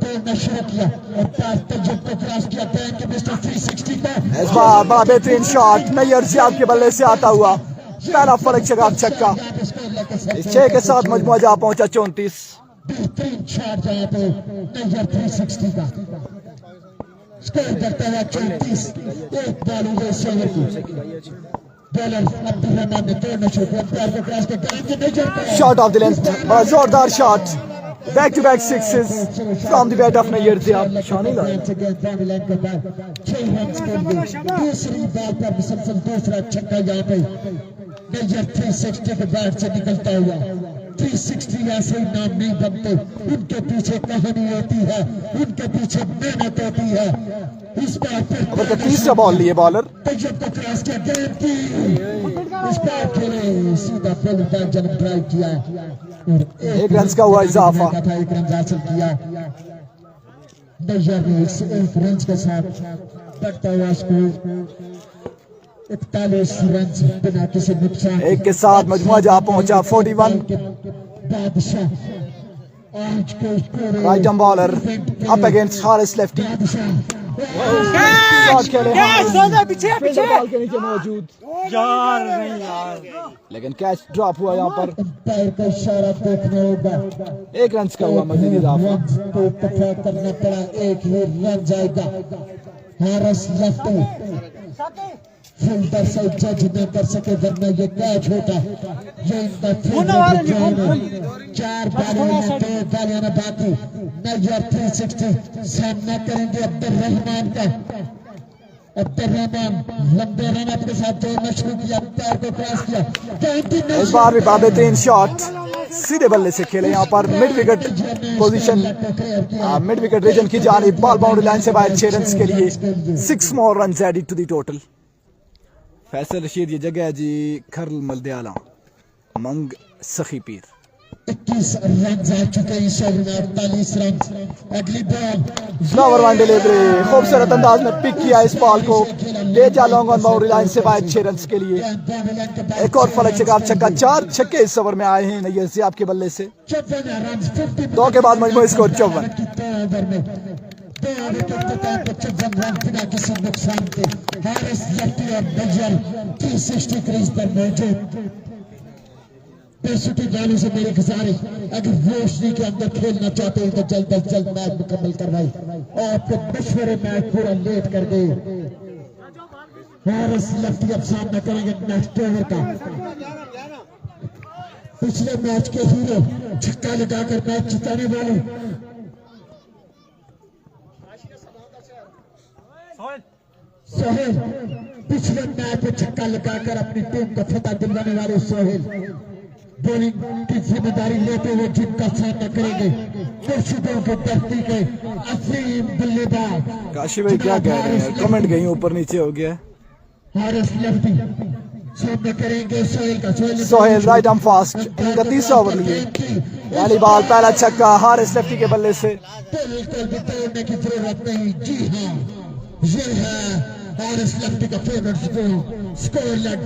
दौड़ना शुरू किया और पास तजब को क्रॉस किया, बैंक के मिस्टर 360 का इस बार बड़ा बेहतरीन शॉट नैयर से आपके बल्ले से आता हुआ, पहला फलक शगाब छक्का। इस 6 के साथ मजमुआ जा पहुंचा 34। बेहतरीन शॉट जहाँ पे नैयर 360 का स्कोर करता है 34। 1 बॉल हुए इस ओवर की। बॉलर अब्दुल रहमान ने तोड़ना शुरू किया, पैर को क्रॉस कर शॉट ऑफ द लेंथ, बड़ा जोरदार shot, back to back 6s from the bat of Nayyar Ziyad. शानी लाइन दूसरी बॉल पर मुसलसल दूसरा छक्का यहाँ पे नैयर 360 के बैट से निकलता हुआ। 360 ऐसे ही नाम नहीं बनते, उनके पीछे कहानी होती है, उनके पीछे मेहनत होती है। इस बार ओवर का तीसरा बॉल लिए बॉलर, तजब को क्रॉस किया, गेंद की इस बार खेले सीधा फुल बैक जंप ड्राइव किया और 1 रन का हुआ इजाफा। 1 रन हासिल किया नैयर ने। 1 रन के साथ बढ़ता हुआ स्कोर 41 रन बिना किसी नुकसान। 1 के साथ मजमुआ जा पहुंचा 41। बादशाह आज के right arm bowler up against Haris lefty. Shot खेले पीछे बॉल के नीचे मौजूद यार नहीं यार, लेकिन कैच ड्रॉप हुआ यहाँ पर। अंपायर का इशारा देखना होगा, 1 रन का हुआ मजीद इजाफा। को इत्तेफाक करना पड़ा, 1 ही रन जाएगा। हारिस लफ्टी फील्डर से जज न कर सके, वरना ये कैच होता। ये इनका 4 बालों में 2 बालियां बाकी। नजर 360 सामना करेंगे अब्दुर्रहमान का। अब्दुर्रहमान लंबे रन अपने साथ जोड़ना शुरू किया, पैर को क्रॉस किया। इस बार भी बाबेतीन शॉट सीधे बल्ले से खेले यहाँ पर। Mid wicket position, mid wicket region की जानिब, बॉल बाउंड्री लाइन से बाहर 6 रन के लिए। 6 more runs added to the total। Faisal Rashid ये जगह है जी, खरल मलदयाला, मंग सखी पीर। 21 रन आ चुके हैं, 48 रन। अगली बॉल फ्लावर वन डिलीवरी, खूबसूरत अंदाज में पिक किया इस बॉल को, ले जा लॉन्ग ऑन बाउंड्री लाइन से बाहर 6 रन के लिए। एक और फलक शिकार छक्का, 4 छक्के इस ओवर में आए हैं नैयर ज़ियाब के बल्ले से। 2 के बाद मजमूई स्कोर 54। किसी नुकसान के हारिस लफ्टी और नजर 360 क्रीज पर मौजूद। पेशुटी वालों से मेरी गुजारिश, अगर रोशनी के अंदर खेलना चाहते हैं तो जल्द अज जल्द मैच मुकम्मल करवाई। आपके मशवरे मैच पूरा लेट कर गए। हारिस लफ्टी अब सामना करेंगे नेक्स्ट ओवर का। पिछले मैच के हीरो, छक्का लगाकर मैच जिताने वाले सोहेल, पिछले मैच में छक्का लगाकर अपनी टीम को फतह दिलवाने वाले सोहेल बॉलिंग की जिम्मेदारी लेते हुए जिनका सामना करेंगे मुर्शिदों के धरती के असीम बल्लेबाज। काशी भाई क्या कह रहे हैं, कमेंट कहीं ऊपर नीचे हो गया। हारिस लफ्टी सामना करेंगे सोहेल का। सोहेल राइट आर्म फास्ट, इनका 30वां ओवर लिए। पहली बॉल, पहला छक्का हारिस लफ्टी के बल्ले से। बिल्कुल भी तोड़ने की जरूरत नहीं। जी हाँ, ये है हारिस लफ्टी का फेवरेट स्कोर लग।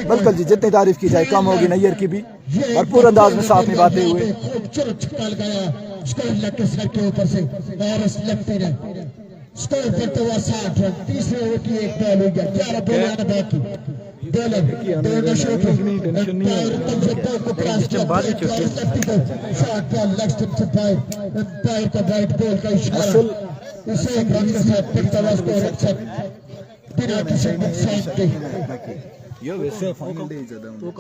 बिल्कुल जी, जितनी तारीफ की जाए कम होगी नैयर की भी। भरपूर अंदाज में साथ निभाते हुए छक्का लगाया स्कोर लग के सर के ऊपर से हारिस लफ्टी ने। स्कोर करते हुआ 60 रन। तीसरे ओवर की 1 बॉल हो गया, 11 बॉल आने बाकी। दौड़ना शुरू किया, अंपायर का वाइट बॉल का इशारा। इसे 1 रन के साथ फिरता हुआ स्कोर अच्छा बिना किसी नुकसान के।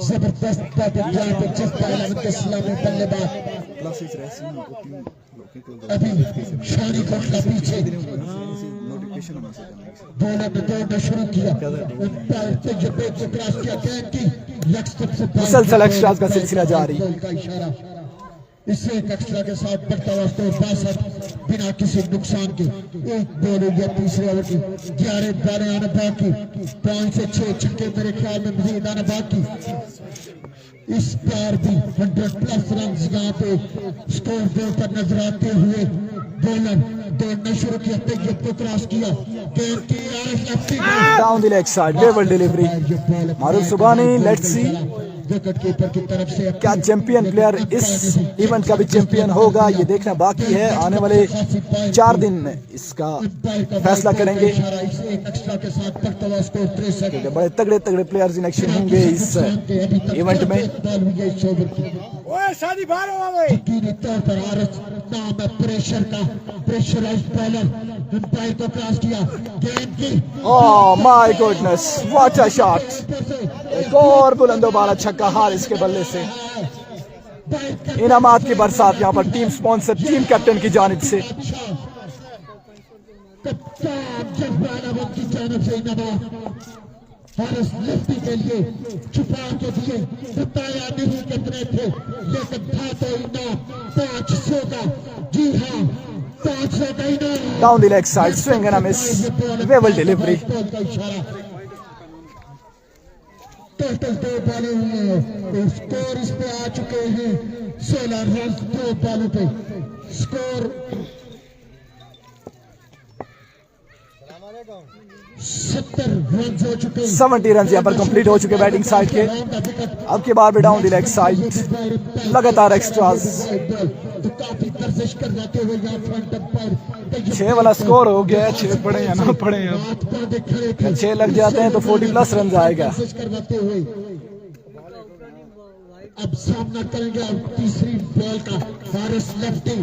जबरदस्त बैटिंग यहाँ पे जज्बा 11 के इस्लामी बल्लेबाज। अभी शानी कोटला पीछे बॉलर ने दौड़ना शुरू किया, अंपायर तजुर्बे को क्रॉस किया, गेंद की लेग स्टंप से मुसलसल एक्स्ट्रास का सिलसिला जारी। इससे एक एक्स्ट्रा के साथ बढ़ता हुआ स्कोर 62 बिना किसी नुकसान के। 1 बॉल हो गया तीसरे ओवर की, 11 बॉलें आने बाकी। 5 से 6 छक्के मेरे ख्याल में मजीद आने बाकी। इस बार भी 100+ रन यहाँ पे स्कोर बोर्ड पर नजर आते हुए बॉलर दौड़ना शुरू किया, तैयब को क्रॉस किया, गेंद की Haris lefty down the leg side, level delivery. Maroof Subhani, let's see wicket keeper की तरफ से क्या चैंपियन प्लेयर इस इवेंट का भी चैंपियन होगा, ये देखना बाकी है। आने वाले 4 दिन इसका फैसला करेंगे। बड़े तगड़े तगड़े प्लेयर्स इन एक्शन होंगे इस इवेंट में। प्रेशर का प्रेशराइज्ड बॉलर अंपायर को क्रॉस किया, गेंद की oh my goodness, what a shot. एक और बुलंदोबाला छक्का हारिस के बल्ले से। इनामात की बरसात यहाँ पर टीम स्पॉन्सर, टीम कैप्टन की जानिब से। हारिस लफ्टी के लिए छुपा के दिए, बताया नहीं कितने थे, लेकिन था तो इनाम 500 का। जी हाँ, 500 का इनाम। Down the leg side, swing and a miss, well delivery. Total 2 बॉलें हुई हैं, स्कोर इस पे आ चुके हैं 16 रन 2 बॉलों पे। स्कोर 70 रन यहाँ पर कंप्लीट हो चुके बैटिंग साइड के। अब की बार भी डाउन द लेग साइड लगातार एक्स्ट्रास। 6 वाला स्कोर हो गया। 6 पड़े या ना पड़े, अब 6 लग जाते हैं तो 40+ रन आएगा। अब सामना करेंगे तीसरी बॉल का हारिस लेफ्टी।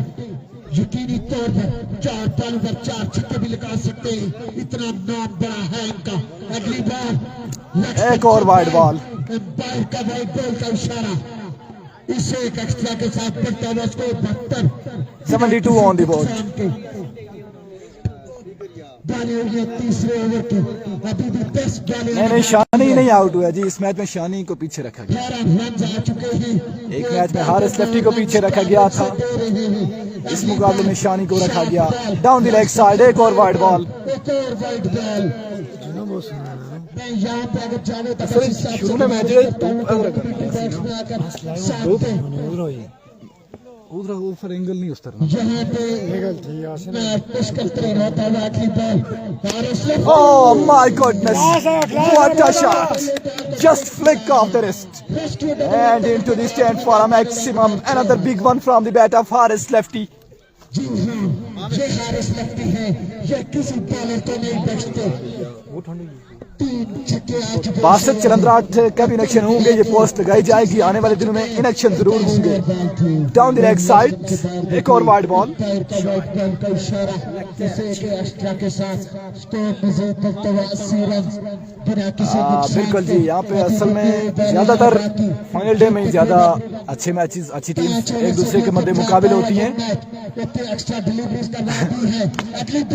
यकीनी तौर पर 4 बॉल पर 4 छक्के भी लगा सकते हैं, इतना नाम बड़ा है इनका। अगली बार एक और वाइड बॉल। एम्पायर का वाइड बॉल का इशारा, इसे एक एक्स्ट्रा के साथ पड़ता हुआ स्कोर 72। 72 on the board. तीसरे ओवर की अभी भी 10 बॉलें। नहीं, शानी नहीं आउट हुआ जी। इस मैच में शानी को पीछे रखा गया। 11 रन आ चुके हैं। एक मैच में हारिस लेफ्टी को पीछे रखा गया था, इस मुकाबले में शानी को रखा गया। डाउन द लेग साइड एक और वाइड बॉल। एक और वाइड बॉल। यहाँ पे अगर जाने तो शुरू में मैच उधर ऊपर एंगल नहीं उतरना। यहाँ पे मुश्किल तरह होता है आखिरी ball. Oh my goodness, what a shot, just flick off the wrist and into the stand for a maximum. Another big one from the bat of Haris Lefty. जी हाँ, ये हारिस लेफ्टी है, ये किसी बॉलर को नहीं बचते। 3 छक्के आ चुके। बासित चलंद्राट कब इनेक्शन होंगे, ये पोस्ट लगाई जाएगी। आने वाले दिनों में इनेक्शन जरूर होंगे। डाउन द लेग साइड एक और वाइड बॉल। बिल्कुल जी, यहाँ पे असल में ज्यादातर फाइनल डे में ज्यादा अच्छे मैचेस, अच्छी टीम्स एक दूसरे के मध्य मुकाबले होती हैं।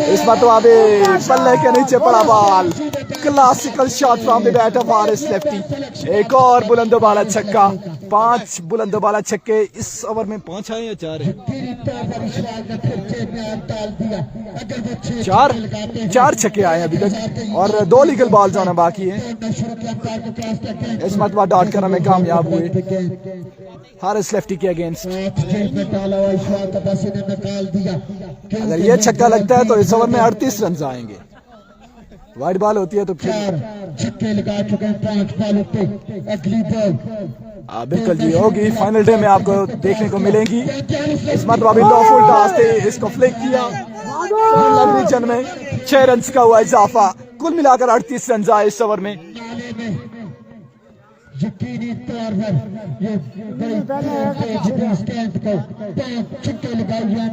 इस बार तो अभी पल्ले के नीचे पड़ा ball. Classical shot from the bat of Haris lefty. एक और बुलंदोबाला छक्का। 5 बुलंदोबाला छक्के इस ओवर में। 5 आए या 4 है? 4 छक्के आए अभी तक और 2 लीगल बॉल जाना बाकी है। इस मरतबा डॉट करने में कामयाब हुए हारिस लेफ्टी के अगेंस्ट। अगर ये छक्का लगता है तो इस ओवर में 38 रन आएंगे। वाइड बॉल होती है तो फिर छक्के लगा चुके हैं 5 बॉलों पे। अगली बॉल बिल्कुल जी होगी, फाइनल डे में आपको देखने को मिलेगी। इस मरतबा भी लो फुल टॉस थे, इसको फ्लिक किया। रीजन में 6 रन का हुआ इजाफा। कुल मिलाकर 38 रन आए इस ओवर में। यकीनी तौर पर ये बड़ी स्टैंड को 5 छक्के लगाए हैं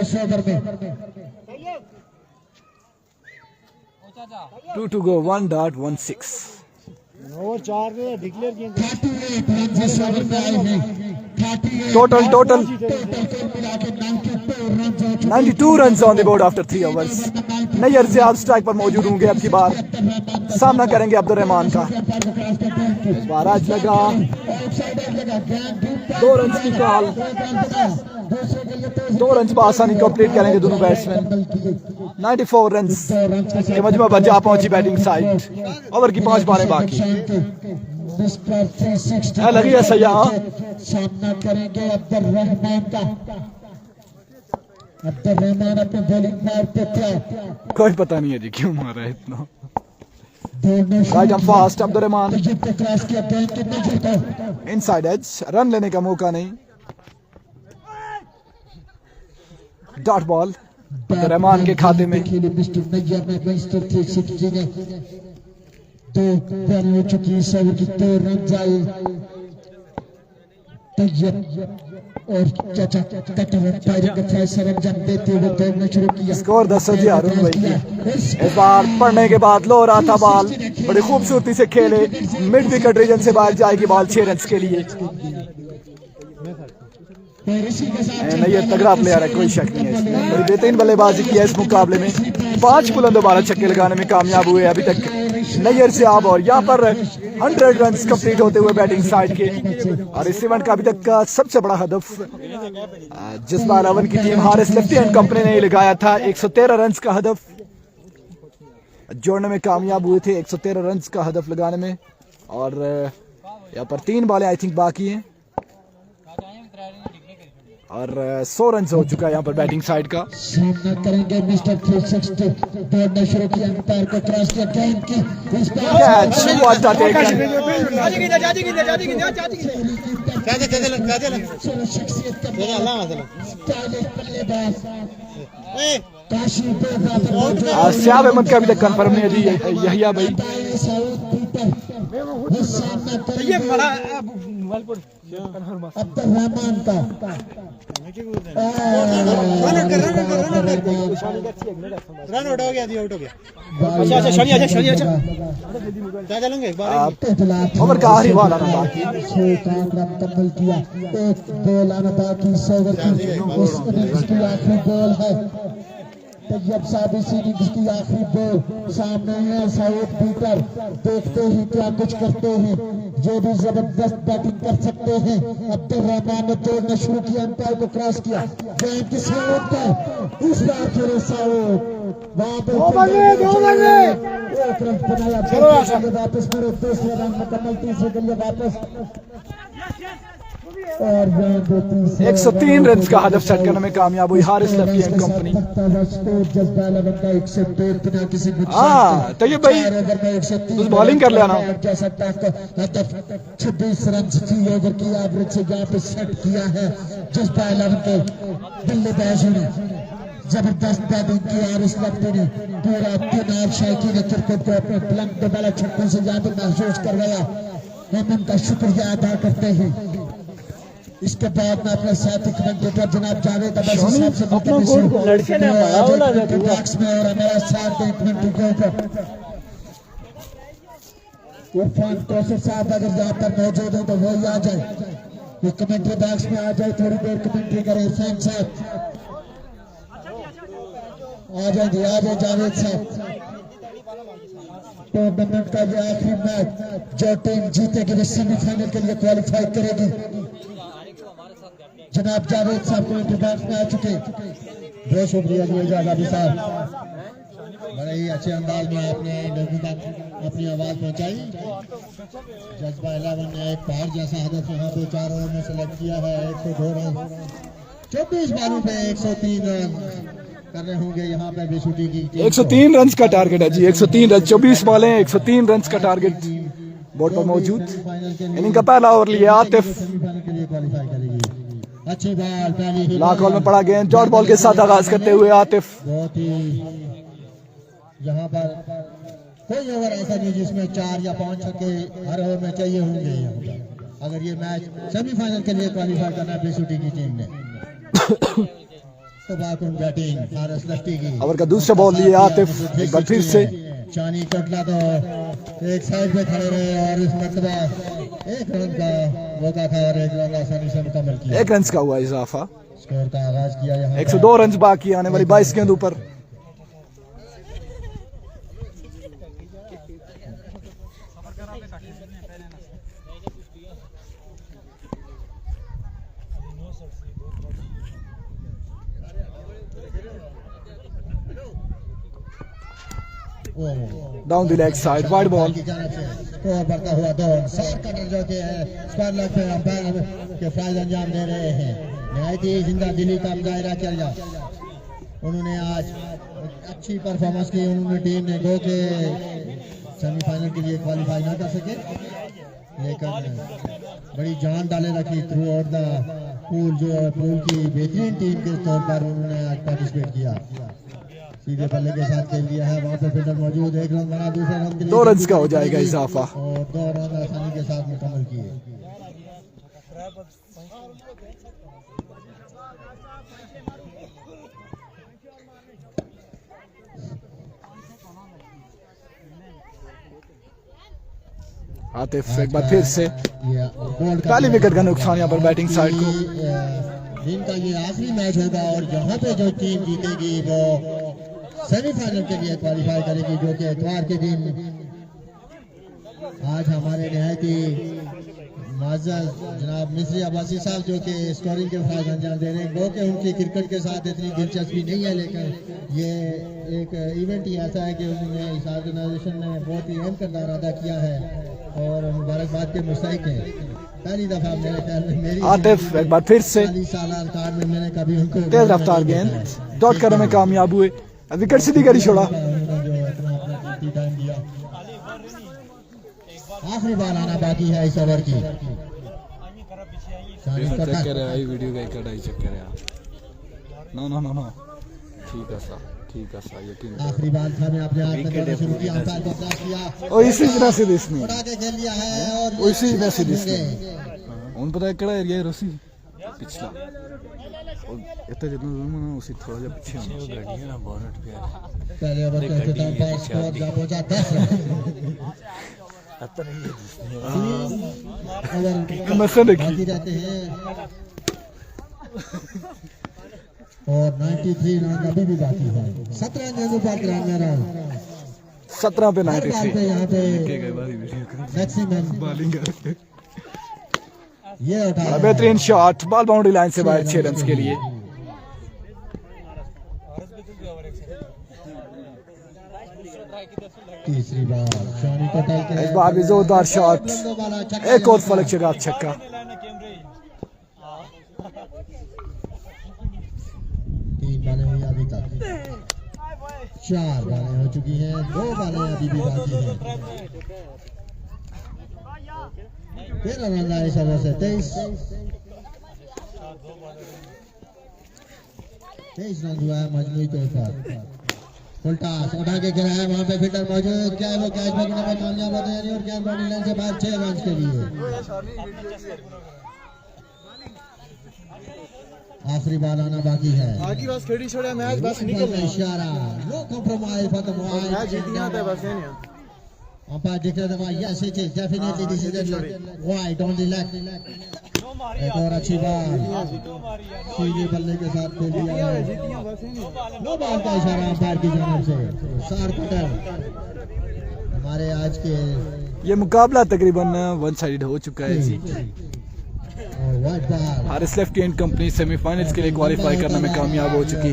इस ओवर में। 2 to go, 1.16 ओवर 4 ने डिक्लेयर किए। Total 92 run on the board after 3 overs. Nayyar से आप स्ट्राइक पर मौजूद होंगे। अब की बार सामना करेंगे अब्दुर्रहमान का। इस बार आज लगा 2 रन की कॉल। 2 रन आसानी कंप्लीट करेंगे दोनों बैट्समैन। 94 रन के मजमू पर जा पहुंची बैटिंग साइड। ओवर की 5 बॉलें बाकी। लगी है सयाह। सामना करेंगे अब्दुर्रहमान का। अब्दुर्रहमान अपने बॉलिंग मारते क्या, कोई पता नहीं है जी क्यों मारा है इतना। Right and fast Abdurrahman inside edge, run लेने का मौका नहीं। डॉट बॉल रहमान के खाते में। तो हो चुकी 100 की 2 रन आए। और चाचा देते हुए दौड़ना शुरू किया। स्कोर 10 जी अरुण भाई की। इस बार पढ़ने के बाद लो रहा था बॉल, बड़ी खूबसूरती से खेले। मिड विकेट रीजन से बाहर जाएगी बॉल 6 रन के लिए। नहीं ये तगड़ा प्लेयर है, कोई शक नहीं है इसमें। बड़ी बेहतरीन बल्लेबाजी की है इस मुकाबले में। 5 बुलंदोबाला छक्के लगाने में कामयाब हुए अभी तक नैयर से आप। और यहाँ पर 100 रन कंप्लीट होते हुए बैटिंग साइड के। और इस इवेंट का अभी तक का सबसे बड़ा हदफ जज्बा 11 की team Haris lefty and company ने लगाया था। 113 रन का हदफ जोड़ने में कामयाब हुए थे। 113 रन का हदफ लगाने में। और यहाँ पर 3 बॉलें आई थिंक बाकी हैं। और 100 रन हो चुका है यहाँ पर बैटिंग साइड का। सामना करेंगे मिस्टर 360 दौड़ना शुरू किया, अंपायर को क्रॉस किया, गेंद की सियाब अहमद का अभी तक कंफर्म नहीं है यही भाई। अब्दुर्रहमान का रन आउट हो गया, आउट हो गया। ओवर का आखिरी बॉल आना बाकी, मुकम्मल किया, एक बॉल आना बाकी, 100 ओवर की इस इनिंग्स की आखिरी बॉल है। तैयब साहब इस इनिंग्स की आखिरी बॉल सामने है, साउथ पीटर देखते ही क्या कुछ करते हैं, जो भी जबरदस्त बैटिंग कर सकते हैं। अब्दुर्रहमान ने दौड़ना शुरू किया, अंपायर को क्रॉस किया, गेंद की साउथ का इस बार फिर साउथ, वहां पर एक रन बनाया, वापस मेरे दूसरे रन मुकम्मल, तीसरे के लिए वापस और 103 रन का हदफ सेट करने में कामयाब हुई हारिस लफ्टियन कंपनी। तैयब भाई उस बॉलिंग कर लेना। 26 रन की ओवर की एवरेज से यहाँ पे सेट किया है जज्बा 11 के बल्लेबाजों ने। जबरदस्त बैटिंग की हारिस लफ्टी ने, पूरा चुनाव शायकी ने क्रिकेट को अपने पलंग पे वाला छक्कों से यहाँ पे महसूस करवाया। हम उनका शुक्रिया अदा करते हैं। इसके बाद मैं अपने साथी कमेंटेटर जनाब जावेद अब्बासी साहब से लड़के ने बॉक्स में और हमारा साथ दें कमेंट्री के ऊपर। इरफान कौसर साहब अगर यहाँ पर मौजूद है तो वो ही आ जाए, वो कमेंट्री बॉक्स में आ जाए, थोड़ी देर कमेंट्री करें। इरफान साहब आ जाएंगे, आ जाए जावेद साहब। टूर्नामेंट का ये आखिरी मैच, जो टीम जीतेगी वो सेमीफाइनल के लिए क्वालिफाई करेगी। जनाब जावेद साहब को इंतजार में आ चुके, बहुत शुक्रिया जी जावेद साहब, बड़े ही अच्छे अंदाज में आपने लोगों तक अपनी आवाज पहुंचाई। जज्बा 11 ने एक पहाड़ जैसा हदफ यहाँ पे 4 ओवर में सेलेक्ट किया है। 102 रन 24 बॉलों पे 103 रन कर रहे होंगे यहाँ पे बेशुटी की 103 रन का टारगेट है जी, 103 रन 24 बॉलें 103 रन का टारगेट बोर्ड पर मौजूद। इनिंग का पहला ओवर लिया आतिफ, अच्छी बॉल पहली लॉक बॉल में पड़ा गेंद, डॉट बॉल के साथ आगाज करते हुए आतिफ। बहुत ही यहाँ पर कोई ओवर ऐसा नहीं जिसमें 4 या 5 छक्के हर ओवर में चाहिए होंगे। अगर ये मैच सेमीफाइनल के लिए क्वालिफाई करना है बेशुटी की टीम ने तो बाकुन बैटिंग हारिस लफ्टी की। ओवर का दूसरा बॉल लिया आतिफ, एक बार फिर से चानी कटला तो एक साइड पे खड़े रहे और इस मरतबा 1 रन का मौका था और 1 रन आसानी से मुकम्मल किया। 1 रन का हुआ इजाफा, स्कोर का आगाज किया यहाँ 102 रन बाकी आने वाली 22 गेंदों पर। Down the leg side wide ball बढ़ता हुआ दौर जो के स्क्वायर लेग पे अंपायर के फ्राइज अंजाम दे रहे हैं। नहायत ही जिंदा दिली का मुजाहिरा किया। उन्होंने आज अच्छी परफॉर्मेंस की, उन्होंने टीम ने गो के सेमीफाइनल के लिए क्वालिफाई ना कर सके, लेकिन बड़ी जान डाले रखी थ्रू आउट द पूल, जो पूल की बेहतरीन टीम के तौर पर उन्होंने आज पार्टिसिपेट किया। सीधे बल्ले के साथ खेल दिया है, वहाँ पे फील्डर मौजूद, 1 रन बना, दूसरे रन के लिए 2 रन का हो जाएगा इजाफा और 2 रन आसानी के साथ मुकम्मल किए। आतिफ एक बार फिर से पहली विकेट का नुकसान यहाँ पर बैटिंग साइड को। दिन का ये आखिरी मैच होगा और यहाँ पे जो टीम जीतेगी वो सेमीफाइनल के लिए क्वालिफाई करेगी, जो कि इतवार के दिन आज हमारे नहायत ही मुअज़्ज़ज़ जनाब मिस्री अब्बासी साहब जो कि स्कोरिंग के फ्राइज अंजाम दे रहे हैं। वो कि उनकी क्रिकेट के साथ इतनी दिलचस्पी नहीं है, लेकिन ये एक इवेंट ही ऐसा है कि उन्होंने इस ऑर्गेनाइजेशन में बहुत ही अहम किरदार अदा किया है और मुबारकबाद के मुस्तहिक हैं। पहली दफा मेरे ख्याल में मेरी आतिफ एक बार फिर से 40 साल कार में मैंने कभी उनको तेज रफ्तार गेंद डॉट करने में कामयाब हुए, विकेट सीधी करी छोड़ा। जो इतना अपना कीमती टाइम दिया। आखिरी बार आना बाकी है इस ओवर की। चेक करे आई वीडियो का कटाई चेक करे यार। नो ठीक है सा यकीन। आखिरी बार था मैं अपने हाथ में करना शुरू किया, अंपायर को क्रॉस किया और इसी तरह से इसने उड़ा के खेल लिया है और इसी में से इसने उन पता है केड़ा एरिया है रोसी पिछला और इतना जितना ना उसी थोड़ा सा पीछे गाड़ी ना बोनट पे पहले ओवर के अख्ताम पर स्कोर जा पहुंचा 10 रन। मसला देखिए बाकी रहते हैं और 93 रन अभी भी बाकी है। 17 गेंदों पर 93 रन, 17 पे हर बॉल पे 93 यहाँ पे मैक्सिमम बॉलिंग करते। ये उठा बेहतरीन शॉट, बॉल बाउंड्री लाइन से बाहर 6 रन के लिए। तीसरी बार शानी पटेल के इस बार भी जोरदार शॉट, एक और फलक चढ़ा छक्का। तीन बालें हुई अभी तक, 4 बालें हो चुकी हैं, 2 बालें अभी भी बाकी हैं। 13 रन आए सब से 23 रन हुआ है मजमूई तौर पर। फुल टॉस उठा के गिराया, वहां पे फील्डर मौजूद, क्या है वो कैच पकड़ने में कामयाब होते हैं और क्या बॉडी लाइन से बाहर 6 रन के लिए। आखिरी बाल आना बाकी है, आगे बस खेड़ी छोड़ा मैच बस निकल गया इशारा, no compromise for the match जीतना था बस नहीं। Umpire declare the yes it is definitely this is wide on the leg. एक और अच्छी बाल सीधे बल्ले के साथ खेल दिया है, नो बॉल का इशारा अंपायर की जानिब से। सार पटेल हमारे आज के ये मुकाबला तकरीबन वन साइड हो चुका है जी। Wide ball Haris lefty and company semifinals के लिए क्वालिफाई करने में कामयाब हो चुकी।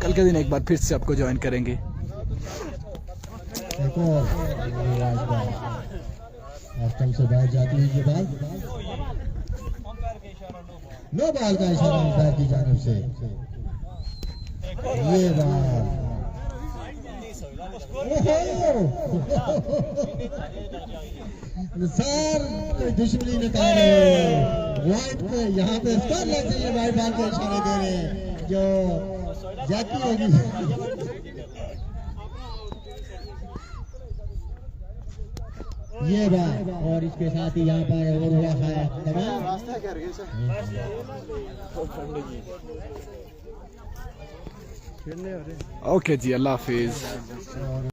कल के दिन एक बार फिर से आपको ज्वाइन करेंगे। एक और वाइड बॉल आजकल से बाहर जाती है ये बॉल, नो बॉल का इशारा अंपायर की जानिब से। ये बॉल सर कोई दुश्मनी निकाल रहे हैं वाइट पे, यहाँ पे स्टार लग से ये वाइट बॉल के इशारे दे रहे हैं जो जाती होगी। ये बात और इसके साथ ही यहाँ पर ओवर हुआ है तमाम। ओके जी, अल्लाह हाफिज।